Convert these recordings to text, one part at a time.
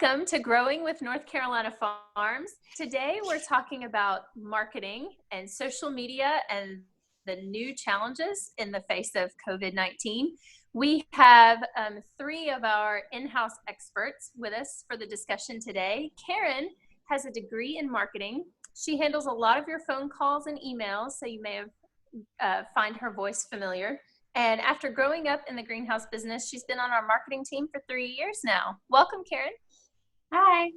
Welcome to Growing with North Carolina Farms. Today we're talking about marketing and social media and the new challenges in the face of COVID-19. We have three of our in-house experts with us for the discussion today. Karen has a degree in marketing. She handles a lot of your phone calls and emails, so you may have find her voice familiar. And after growing up in the greenhouse business, she's been on our marketing team for 3 years now. Welcome, Karen. Hi.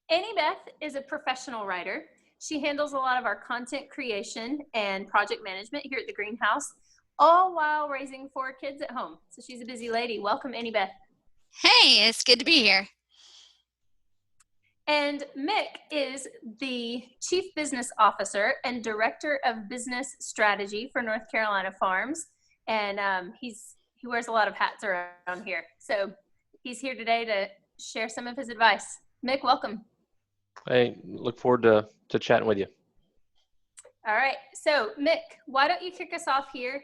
Annie Beth is a professional writer. She handles a lot of our content creation and project management here at the greenhouse, all while raising 4 kids at home. So she's a busy lady. Welcome, Annie Beth. Hey, it's good to be here. And Mick is the Chief Business Officer and Director of Business Strategy for North Carolina Farms. And he wears a lot of hats around here. So he's here today to share some of his advice. Mick, welcome. Hey, look forward to chatting with you. All right. So Mick, why don't you kick us off here?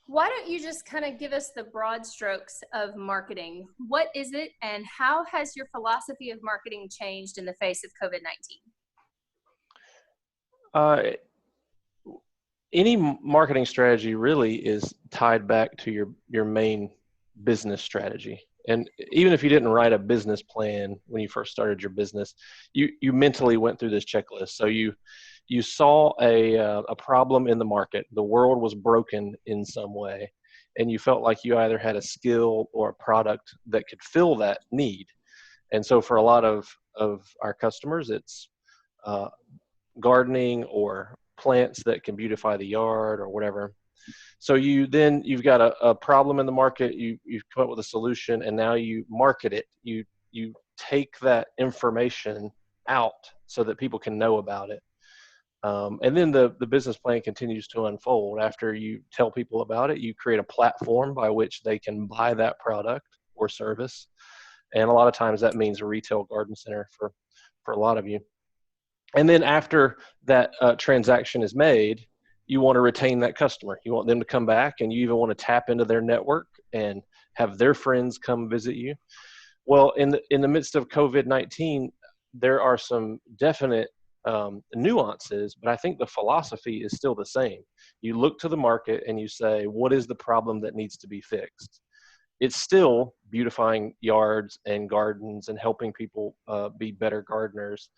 Why don't you just kind of give us the broad strokes of marketing? What is it, and how has your philosophy of marketing changed in the face of COVID-19? Any marketing strategy really is tied back to your main business strategy. And even if you didn't write a business plan when you first started your business, you mentally went through this checklist. So you saw a problem in the market. The world was broken in some way, and you felt like you either had a skill or a product that could fill that need. And so for a lot of our customers, it's gardening or plants that can beautify the yard or whatever. So you've got a problem in the market, you've come up with a solution, and now you market it. You take that information out so that people can know about it. And then the business plan continues to unfold. After you tell people about it, you create a platform by which they can buy that product or service. And a lot of times that means a retail garden center for a lot of you. And then after that transaction is made, you want to retain that customer. You want them to come back, and you even want to tap into their network and have their friends come visit you. Well, in the midst of COVID-19, there are some definite nuances, but I think the philosophy is still the same. You look to the market and you say, what is the problem that needs to be fixed? It's still beautifying yards and gardens and helping people be better gardeners,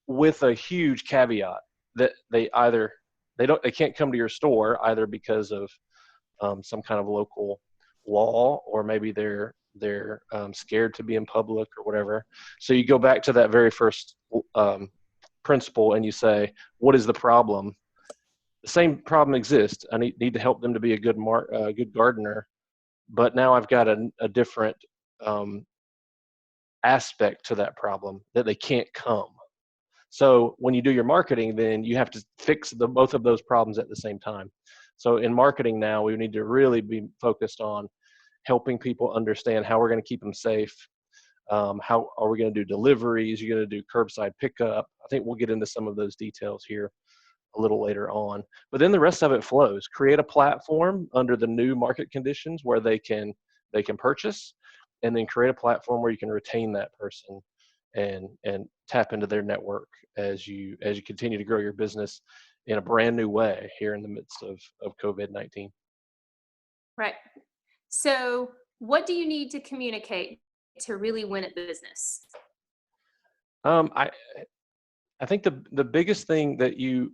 with a huge caveat that they can't come to your store either because of some kind of local law, or maybe they're scared to be in public or whatever. So you go back to that very first principle and you say, what is the problem? The same problem exists. I need to help them to be a good gardener, but now I've got a different aspect to that problem, that they can't come. So when you do your marketing, then you have to fix both of those problems at the same time. So in marketing now, we need to really be focused on helping people understand how we're going to keep them safe. How are we going to do deliveries? You're going to do curbside pickup. I think we'll get into some of those details here a little later on. But then the rest of it flows. Create a platform under the new market conditions where they can purchase, and then create a platform where you can retain that person and tap into their network as you continue to grow your business in a brand new way here in the midst of COVID-19. Right. So what do you need to communicate to really win at business? I think the biggest thing that you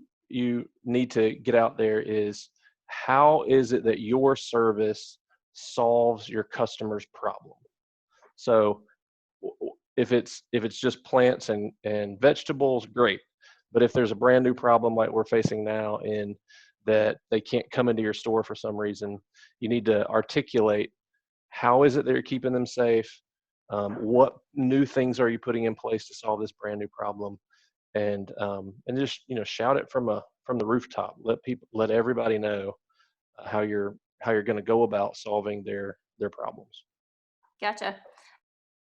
need to get out there is, how is it that your service solves your customer's problem? So if it's just plants and vegetables, great. But if there's a brand new problem like we're facing now, in that they can't come into your store for some reason, you need to articulate, how is it that you're keeping them safe? What new things are you putting in place to solve this brand new problem? And just shout it from the rooftop. Let everybody know how you're going to go about solving their problems. Gotcha.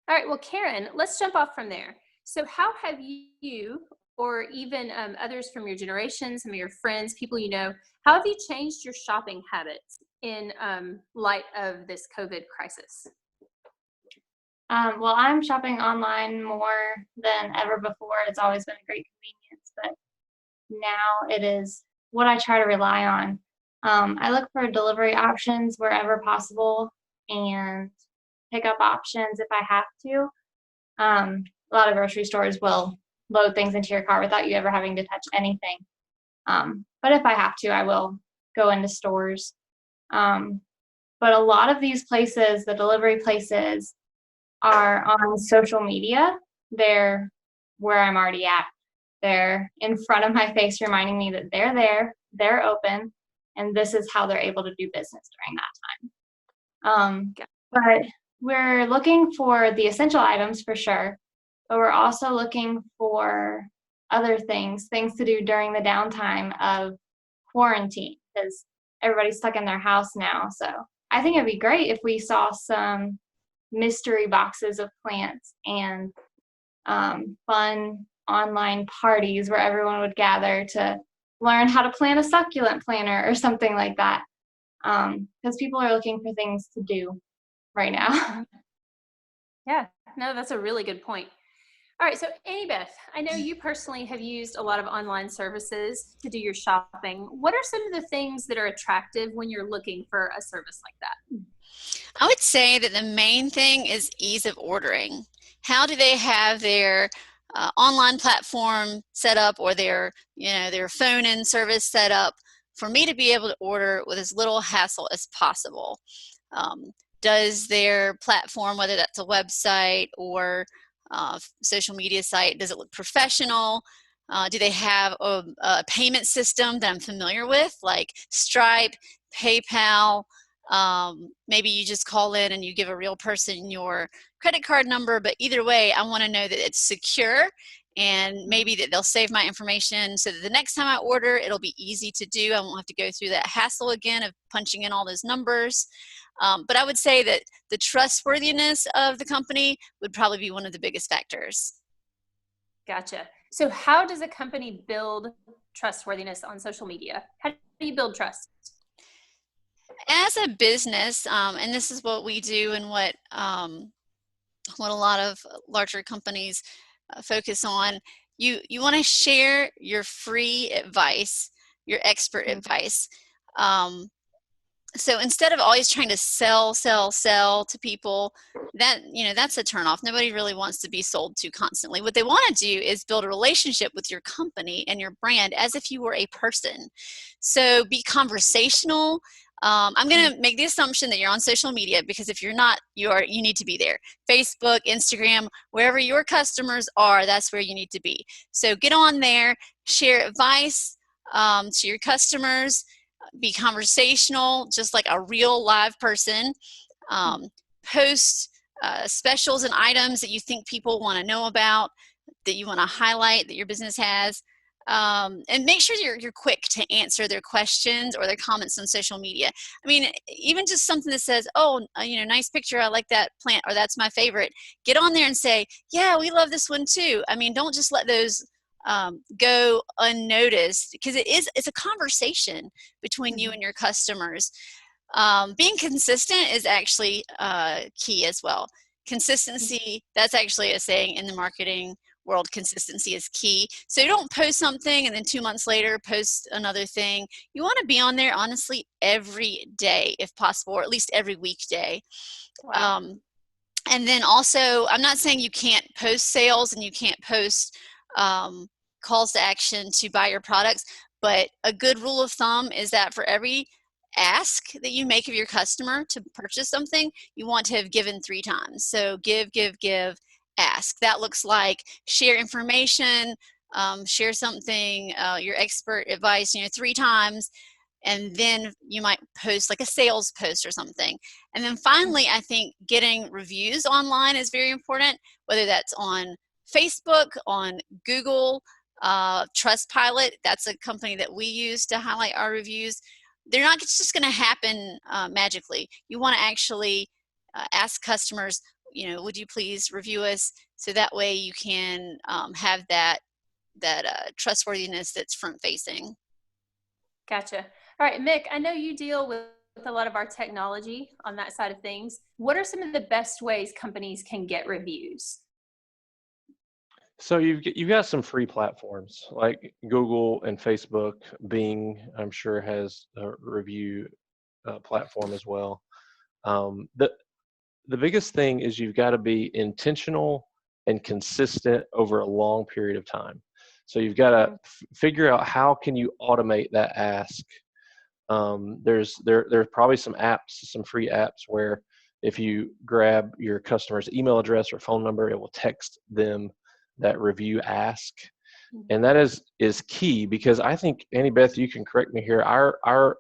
All right. Well, Karen, let's jump off from there. So how have you, or even others from your generation, some of your friends, people you know, how have you changed your shopping habits in light of this COVID crisis? Well, I'm shopping online more than ever before. It's always been a great convenience, but now it is what I try to rely on. I look for delivery options wherever possible and pickup options if I have to. A lot of grocery stores will load things into your car without you ever having to touch anything. But if I have to, I will go into stores. But a lot of these places, the delivery places, are on social media. They're where I'm already at. They're in front of my face, reminding me that they're there, they're open, and this is how they're able to do business during that time. But we're looking for the essential items for sure, but we're also looking for other things to do during the downtime of quarantine, because everybody's stuck in their house now. So I think it'd be great if we saw some mystery boxes of plants and fun online parties where everyone would gather to learn how to plant a succulent planter or something like that, because people are looking for things to do right now. Yeah, no, that's a really good point. All right, so Annie Beth, I know you personally have used a lot of online services to do your shopping. What are some of the things that are attractive when you're looking for a service like that? I would say that the main thing is ease of ordering. How do they have their online platform set up, or their phone-in service set up for me to be able to order with as little hassle as possible? Does their platform, whether that's a website or social media site, does it look professional? Do they have a payment system that I'm familiar with, like Stripe, PayPal? Maybe you just call in and you give a real person your credit card number, but either way, I want to know that it's secure, and maybe that they'll save my information so that the next time I order, it'll be easy to do. I won't have to go through that hassle again of punching in all those numbers. But I would say that the trustworthiness of the company would probably be one of the biggest factors. Gotcha. So how does a company build trustworthiness on social media? How do you build trust? As a business, and this is what we do, and what a lot of larger companies focus on, you want to share your free advice, your expert advice. So instead of always trying to sell to people, that's a turnoff. Nobody really wants to be sold to constantly. What they want to do is build a relationship with your company and your brand as if you were a person. So be conversational. I'm going to make the assumption that you're on social media, because if you're not, you need to be there. Facebook, Instagram, wherever your customers are, that's where you need to be. So get on there, share advice to your customers. Be conversational, just like a real live person. Post specials and items that you think people want to know about, that you want to highlight that your business has. And make sure you're quick to answer their questions or their comments on social media. I mean, even just something that says, oh, nice picture, I like that plant, or that's my favorite. Get on there and say, yeah, we love this one too. I mean, don't just let those go unnoticed, because it's a conversation between you and your customers. Being consistent is actually key as well. Consistency, that's actually a saying in the marketing world. Consistency is key. So you don't post something and then 2 months later post another thing. You want to be on there, honestly, every day if possible, or at least every weekday. Wow. And then also, I'm not saying you can't post sales and you can't post calls to action to buy your products, but a good rule of thumb is that for every ask that you make of your customer to purchase something, you want to have given 3 times. So give, ask. That looks like share information, share something, your expert advice, 3 times, and then you might post like a sales post or something. And then finally, I think getting reviews online is very important, whether that's on Facebook, on Google, Trustpilot. That's a company that we use to highlight our reviews. They're not just going to happen magically. You want to actually ask customers, would you please review us? So that way you can have that trustworthiness that's front facing. Gotcha. All right, Mick, I know you deal with a lot of our technology on that side of things. What are some of the best ways companies can get reviews? So you've got some free platforms like Google and Facebook. Bing, I'm sure, has a review platform as well. The biggest thing is you've got to be intentional and consistent over a long period of time. So you've got to figure out how can you automate that ask. There's probably some apps, some free apps where if you grab your customer's email address or phone number, it will text them that review ask. And that is key, because I think, Annie Beth, you can correct me here, our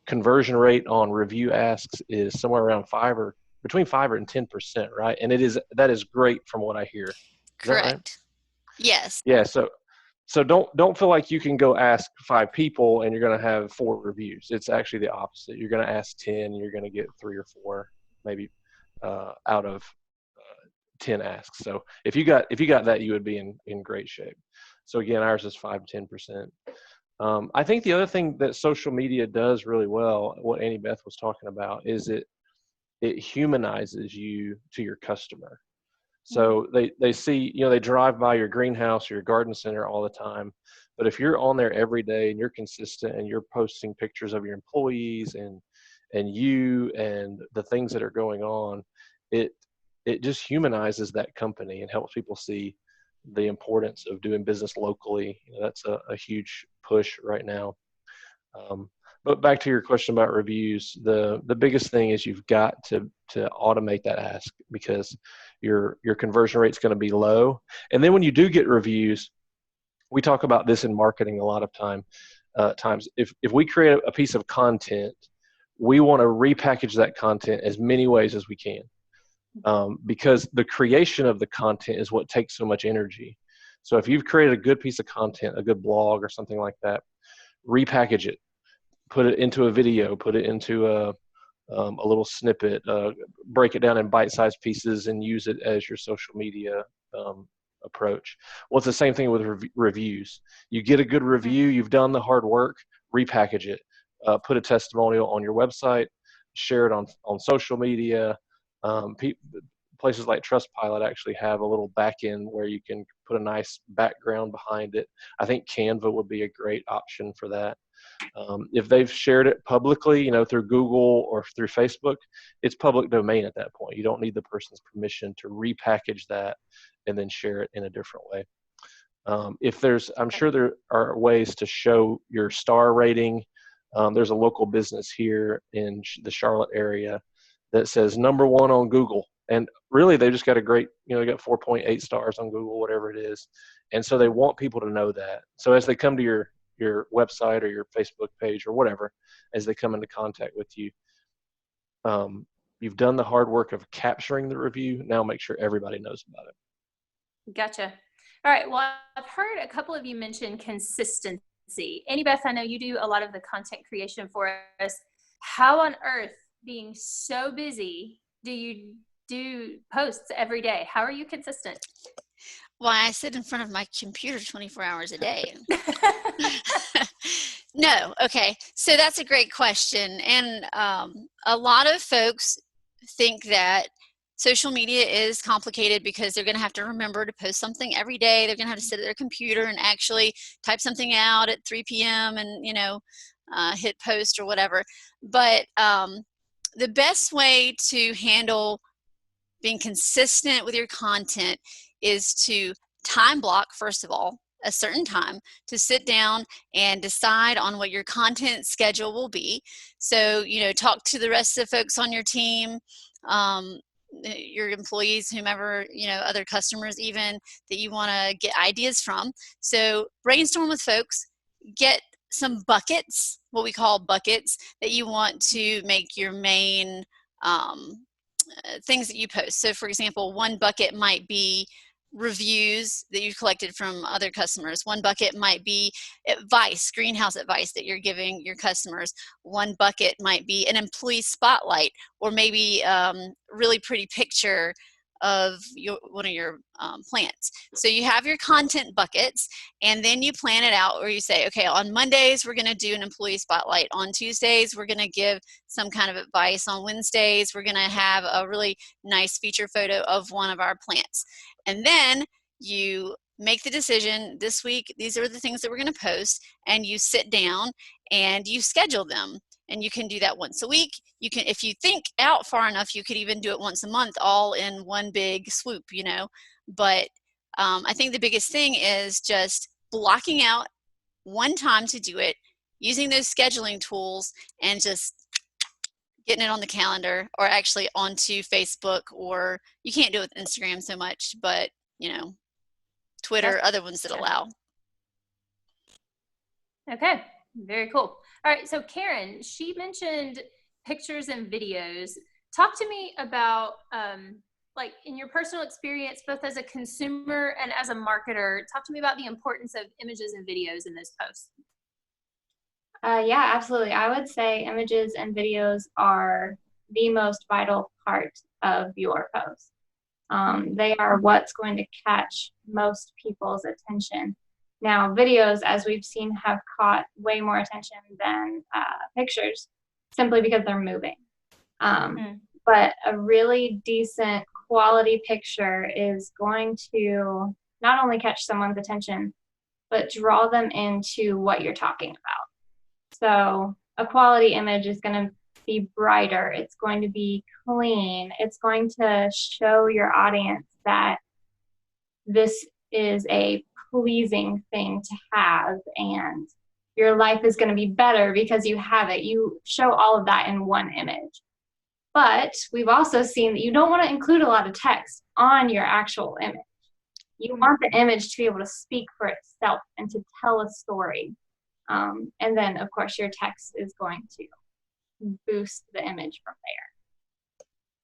conversion rate on review asks is somewhere around between 5 and 10%, right? And that is great from what I hear. Is Correct. that right? Yes. Yeah. So don't feel like you can go ask 5 people and you're going to have 4 reviews. It's actually the opposite. You're going to ask 10, and you're going to get 3 or 4 maybe out of 10 asks. So if you got that, you would be in great shape. So again, ours is 5 to 10%. I think the other thing that social media does really well, what Annie Beth was talking about, is it humanizes you to your customer. So they see, they drive by your greenhouse or your garden center all the time. But if you're on there every day and you're consistent and you're posting pictures of your employees and you and the things that are going on, it just humanizes that company and helps people see the importance of doing business locally. That's a huge push right now. But back to your question about reviews, the biggest thing is you've got to automate that ask, because your conversion rate is going to be low. And then when you do get reviews, we talk about this in marketing a lot of times. If we create a piece of content, we want to repackage that content as many ways as we can, because the creation of the content is what takes so much energy. So if you've created a good piece of content, a good blog or something like that, repackage it. Put it into a video, put it into a little snippet, break it down in bite-sized pieces and use it as your social media approach. Well, it's the same thing with reviews. You get a good review, you've done the hard work, repackage it, put a testimonial on your website, share it on social media. Places like Trustpilot actually have a little back end where you can put a nice background behind it. I think Canva would be a great option for that. If they've shared it publicly, through Google or through Facebook, it's public domain at that point. You don't need the person's permission to repackage that and then share it in a different way. I'm sure there are ways to show your star rating. There's a local business here in the Charlotte area that says #1 on Google. And really, they just got a great, they got 4.8 stars on Google, whatever it is. And so they want people to know that. So as they come to your website or your Facebook page or whatever, as they come into contact with you, you've done the hard work of capturing the review. Now make sure everybody knows about it. Gotcha. All right. Well, I've heard a couple of you mention consistency. Annie Beth, I know you do a lot of the content creation for us. How on earth, being so busy, do you do posts every day? How are you consistent? Well, I sit in front of my computer 24 hours a day. No. Okay. So that's a great question. And a lot of folks think that social media is complicated because they're going to have to remember to post something every day. They're going to have to sit at their computer and actually type something out at 3 p.m. and, hit post or whatever. But the best way to handle being consistent with your content is to time block, first of all, a certain time to sit down and decide on what your content schedule will be. So, talk to the rest of the folks on your team, your employees, whomever, other customers even that you want to get ideas from. So brainstorm with folks, get some buckets, what we call buckets, that you want to make your main things that you post. So for example, one bucket might be reviews that you've collected from other customers. One bucket might be advice, greenhouse advice that you're giving your customers. One bucket might be an employee spotlight, or maybe really pretty picture one of your plants. So you have your content buckets, and then you plan it out where you say, okay, on Mondays, we're going to do an employee spotlight. On Tuesdays, we're going to give some kind of advice. On Wednesdays, we're going to have a really nice feature photo of one of our plants. And then you make the decision, this week, these are the things that we're going to post, and you sit down and you schedule them. And you can do that once a week. You can, if you think out far enough, you could even do it once a month, all in one big swoop, you know. But I think the biggest thing is just blocking out one time to do it, using those scheduling tools, and just getting it on the calendar, or actually onto Facebook, or you can't do it with Instagram so much, but you know, Twitter, other ones that allow. Okay, very cool. All right, so Karen, she mentioned pictures and videos. Talk to me about, like, in your personal experience, both as a consumer and as a marketer, talk to me about the importance of images and videos in this post. Yeah, absolutely. I would say images and videos are the most vital part of your post. They are what's going to catch most people's attention. Now, videos, as we've seen, have caught way more attention than pictures, simply because they're moving. But a really decent quality picture is going to not only catch someone's attention, but draw them into what you're talking about. So a quality image is going to be brighter. It's going to be clean. It's going to show your audience that this is a pleasing thing to have, and your life is going to be better because you have it. You show all of that in one image. But we've also seen that you don't want to include a lot of text on your actual image. You want the image to be able to speak for itself and to tell a story. And then, of course, your text is going to boost the image from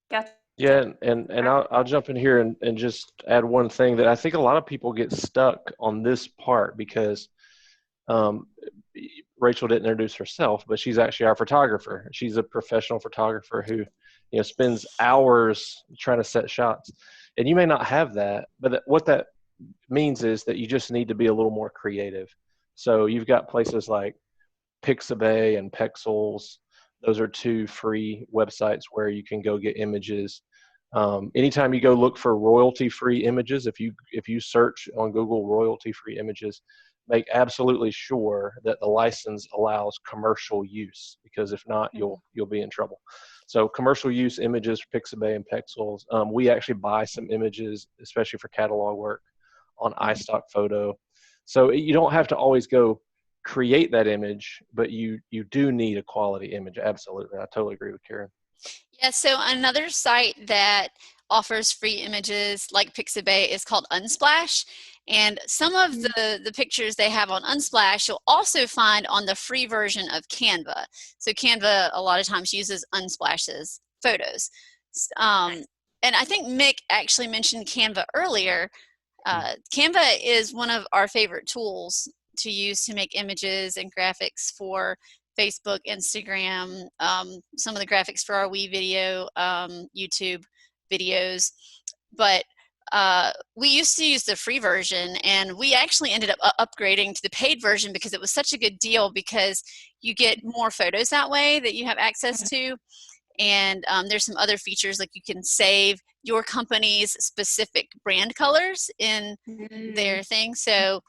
there. Gotcha. Yeah, and I'll jump in here and just add one thing that I think a lot of people get stuck on this part, because Rachel didn't introduce herself, but she's actually our photographer. She's a professional photographer who, you know, spends hours trying to set shots. And you may not have that, but what that means is that you just need to be a little more creative. So you've got places like Pixabay and Pexels. Those are two free websites where you can go get images. Anytime you go look for royalty-free images, if you search on Google royalty-free images, make absolutely sure that the license allows commercial use, because if not, you'll be in trouble. So commercial use images for Pixabay and Pexels. We actually buy some images, especially for catalog work, on iStock Photo. So you don't have to always go create that image, but you do need a quality image. Absolutely. I totally agree with Karen. Yeah, so another site that offers free images like Pixabay is called Unsplash. And some of the pictures they have on Unsplash you'll also find on the free version of Canva. So Canva a lot of times uses Unsplash's photos. And I think Mick actually mentioned Canva earlier. Canva is one of our favorite tools to use to make images and graphics for Facebook, Instagram, some of the graphics for our WeVideo, YouTube videos. But we used to use the free version, and we actually ended up upgrading to the paid version because it was such a good deal, because you get more photos that way that you have access to. And there's some other features, like you can save your company's specific brand colors in their thing. So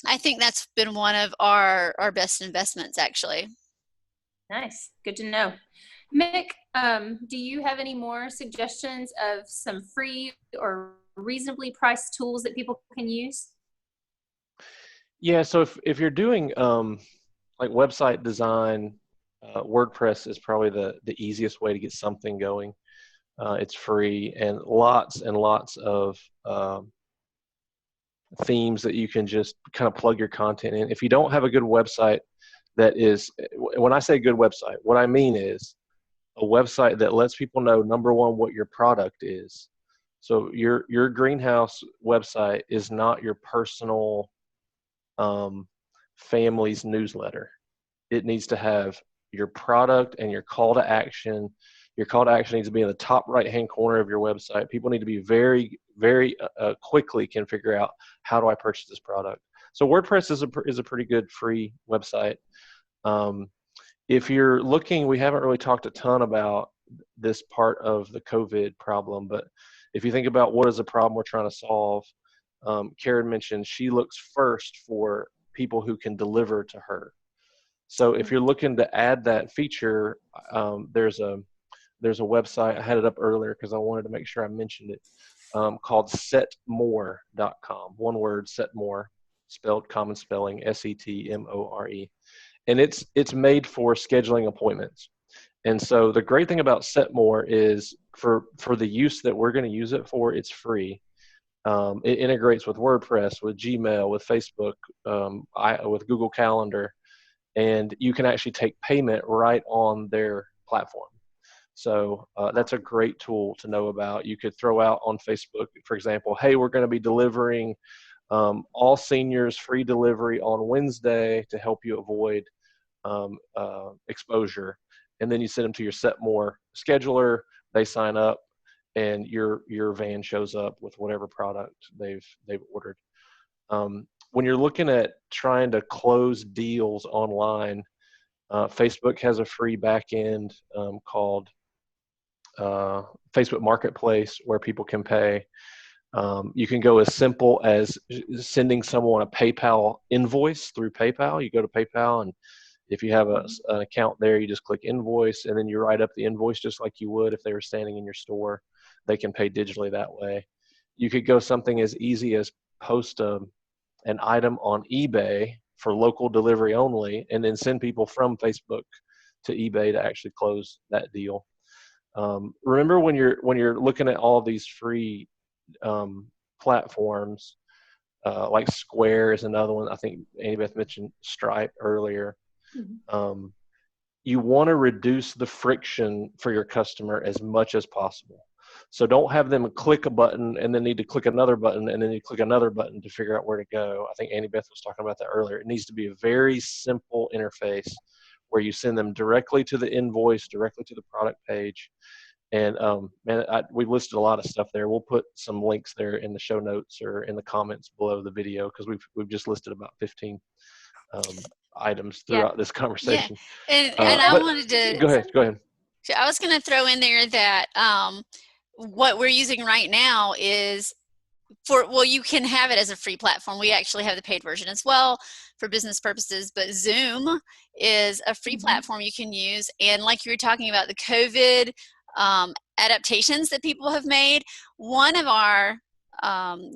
I think that's been one of our best investments, actually. Nice. Good to know. Mick, do you have any more suggestions of some free or reasonably priced tools that people can use? Yeah, so if you're doing like website design, WordPress is probably the easiest way to get something going. It's free, and lots of themes that you can just kind of plug your content in. If you don't have a good website that is, when I say good website, what I mean is a website that lets people know, number one, what your product is. So your greenhouse website is not your personal family's newsletter. It needs to have your product and your call to action, Your call to action needs to be in the top right-hand corner of your website. People need to be very, very quickly can figure out, how do I purchase this product? So WordPress is a pretty good free website. If you're looking, we haven't really talked a ton about this part of the COVID problem, but if you think about what is the problem we're trying to solve, Karen mentioned she looks first for people who can deliver to her. So if you're looking to add that feature, there's a website, I had it up earlier because I wanted to make sure I mentioned it, called setmore.com. One word, Setmore, spelled common spelling, SETMORE. And it's made for scheduling appointments. And so the great thing about Setmore is for the use that we're going to use it for, it's free. It integrates with WordPress, with Gmail, with Facebook, with Google Calendar, and you can actually take payment right on their platform. So that's a great tool to know about. You could throw out on Facebook, for example, hey, we're going to be delivering all seniors free delivery on Wednesday to help you avoid exposure. And then you send them to your Setmore scheduler, they sign up, and your van shows up with whatever product they've ordered. When you're looking at trying to close deals online, Facebook has a free backend called Facebook Marketplace where people can pay. You can go as simple as sending someone a PayPal invoice through PayPal. You go to PayPal, and if you have an account there, you just click invoice, and then you write up the invoice just like you would if they were standing in your store. They can pay digitally that way. You could go something as easy as post an item on eBay for local delivery only, and then send people from Facebook to eBay to actually close that deal. Remember when you're looking at all these free platforms, like Square is another one. I think Annie Beth mentioned Stripe earlier. Mm-hmm. You want to reduce the friction for your customer as much as possible. So don't have them click a button and then need to click another button and then you click another button to figure out where to go. I think Annie Beth was talking about that earlier. It needs to be a very simple interface where you send them directly to the invoice, directly to the product page. And we've listed a lot of stuff there. We'll put some links there in the show notes or in the comments below the video because we've just listed about 15 items throughout this conversation. Yeah. And I wanted to go ahead. So I was going to throw in there that what we're using right now is you can have it as a free platform. We actually have the paid version as well for business purposes, but Zoom is a free platform you can use. And like you were talking about the COVID adaptations that people have made, one of our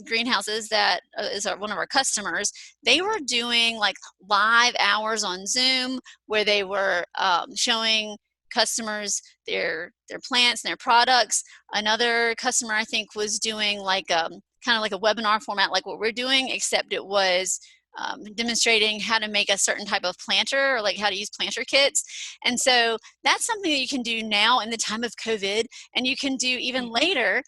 greenhouses that is one of our customers, they were doing like live hours on Zoom where they were showing customers their plants and their products. Another customer I think was doing like kind of like a webinar format like what we're doing, except it was demonstrating how to make a certain type of planter or like how to use planter kits. And so that's something that you can do now in the time of COVID, and you can do even later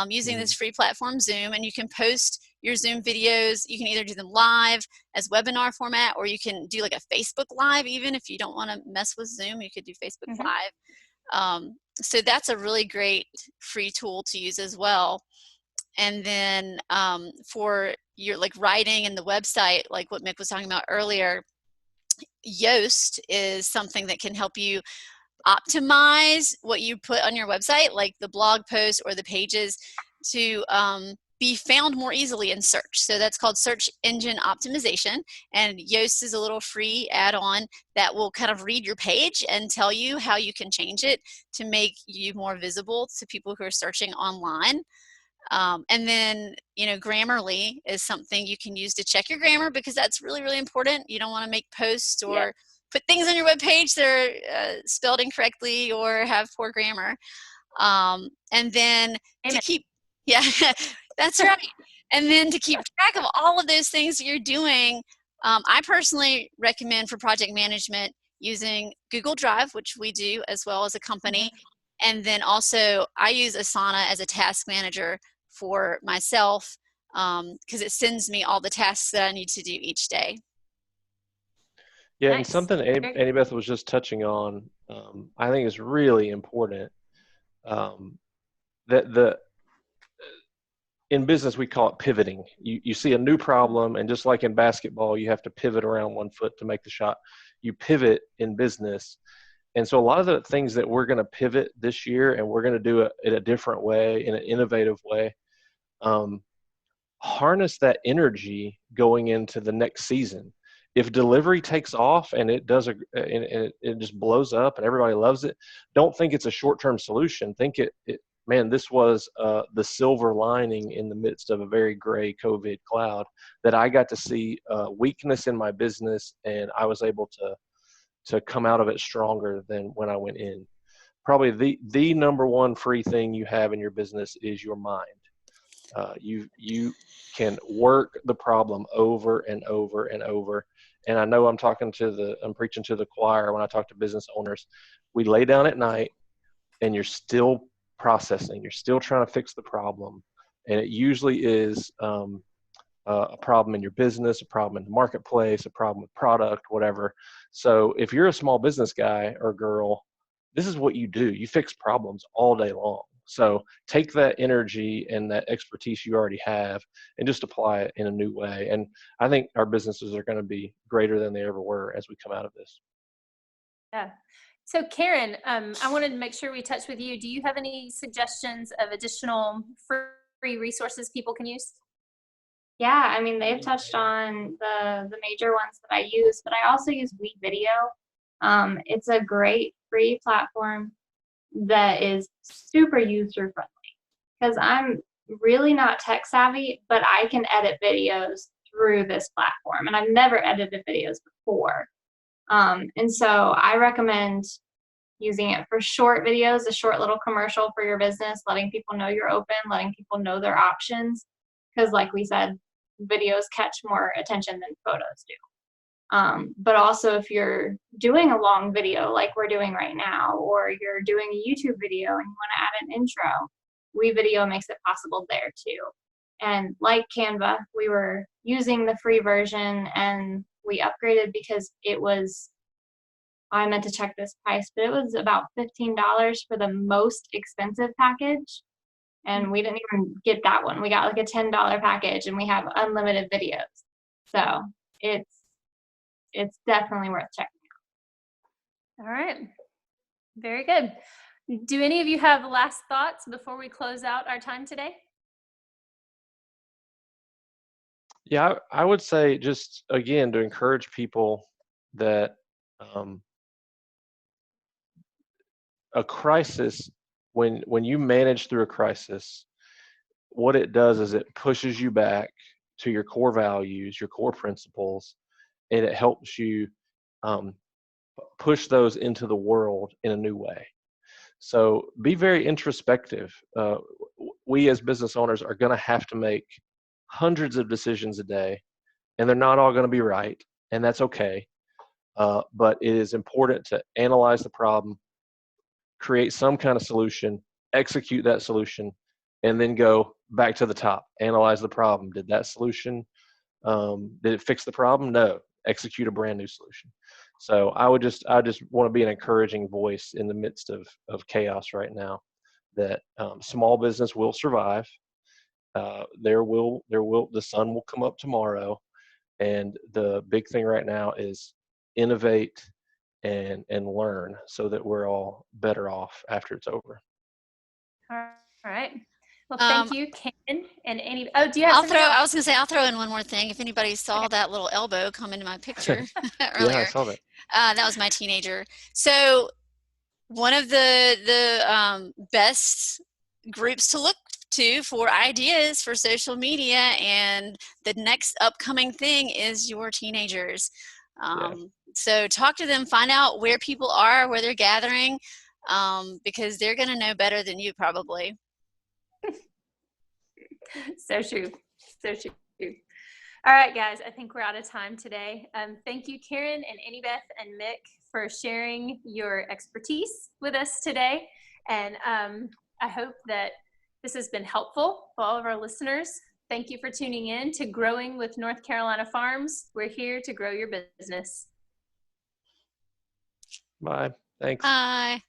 using this free platform Zoom, and you can post your Zoom videos. You can either do them live as webinar format, or you can do like a Facebook Live. Even if you don't want to mess with Zoom, you could do Facebook Live. So that's a really great free tool to use as well. And then for your like writing and the website, like what Mick was talking about earlier, Yoast is something that can help you optimize what you put on your website, like the blog posts or the pages, to be found more easily in search. So that's called search engine optimization. And Yoast is a little free add-on that will kind of read your page and tell you how you can change it to make you more visible to people who are searching online. And then, Grammarly is something you can use to check your grammar, because that's really, really important. You don't want to make posts or put things on your webpage that are spelled incorrectly or have poor grammar. And then to keep, that's right. And then to keep track of all of those things that you're doing, I personally recommend for project management using Google Drive, which we do as well as a company. And then also I use Asana as a task manager for myself, because it sends me all the tasks that I need to do each day. Yeah, nice. And something Annie Beth was just touching on, I think is really important, that in business, we call it pivoting. You see a new problem, and just like in basketball, you have to pivot around one foot to make the shot. You pivot in business. And so a lot of the things that we're going to pivot this year, and we're going to do it in a different way, in an innovative way, harness that energy going into the next season. If delivery takes off and it does, and it just blows up and everybody loves it, don't think it's a short-term solution. Think man, this was the silver lining in the midst of a very gray COVID cloud, that I got to see weakness in my business, and I was able to come out of it stronger than when I went in. Probably the number one free thing you have in your business is your mind. You can work the problem over and over and over. And I know I'm preaching to the choir when I talk to business owners. We lay down at night and you're still processing, you're still trying to fix the problem. And it usually is a problem in your business, a problem in the marketplace, a problem with product, whatever. So if you're a small business guy or girl, this is what you do. You fix problems all day long. So take that energy and that expertise you already have and just apply it in a new way. And I think our businesses are going to be greater than they ever were as we come out of this. Yeah. So Karen, I wanted to make sure we touch with you. Do you have any suggestions of additional free resources people can use? Yeah, I mean, they've touched on the major ones that I use, but I also use WeVideo. It's a great free platform that is super user friendly, because I'm really not tech savvy, but I can edit videos through this platform, and I've never edited videos before. And so I recommend using it for short videos, a short little commercial for your business, letting people know you're open, letting people know their options. Because like we said, videos catch more attention than photos do. But also if you're doing a long video like we're doing right now, or you're doing a YouTube video and you want to add an intro, WeVideo makes it possible there too. And like Canva, we were using the free version and we upgraded because it was, I meant to check this price, but it was about $15 for the most expensive package. And we didn't even get that one. We got like a $10 package and we have unlimited videos. So it's definitely worth checking out. All right. Very good. Do any of you have last thoughts before we close out our time today? Yeah, I would say, just again, to encourage people that a crisis, when you manage through a crisis, what it does is it pushes you back to your core values, your core principles, and it helps you push those into the world in a new way. So be very introspective. We as business owners are going to have to make hundreds of decisions a day, and they're not all going to be right, and that's okay. But it is important to analyze the problem, create some kind of solution, execute that solution, and then go back to the top. Analyze the problem. Did that solution, did it fix the problem? No. Execute a brand new solution. So I just want to be an encouraging voice in the midst of chaos right now, that small business will survive. The sun will come up tomorrow. And the big thing right now is innovate and learn, so that we're all better off after it's over. All right. Well, thank you, Ken. And any, oh, do you have something else? I was going to say, I'll throw in one more thing. If anybody saw that little elbow come into my picture earlier. Yeah, I saw that. That was my teenager. So one of the best groups to look to for ideas for social media and the next upcoming thing is your teenagers. So talk to them, find out where people are, where they're gathering, because they're going to know better than you probably. So true. So true. All right, guys, I think we're out of time today. Thank you, Karen and Annabeth and Mick, for sharing your expertise with us today. And I hope that this has been helpful for all of our listeners. Thank you for tuning in to Growing with North Carolina Farms. We're here to grow your business. Bye. Thanks. Bye.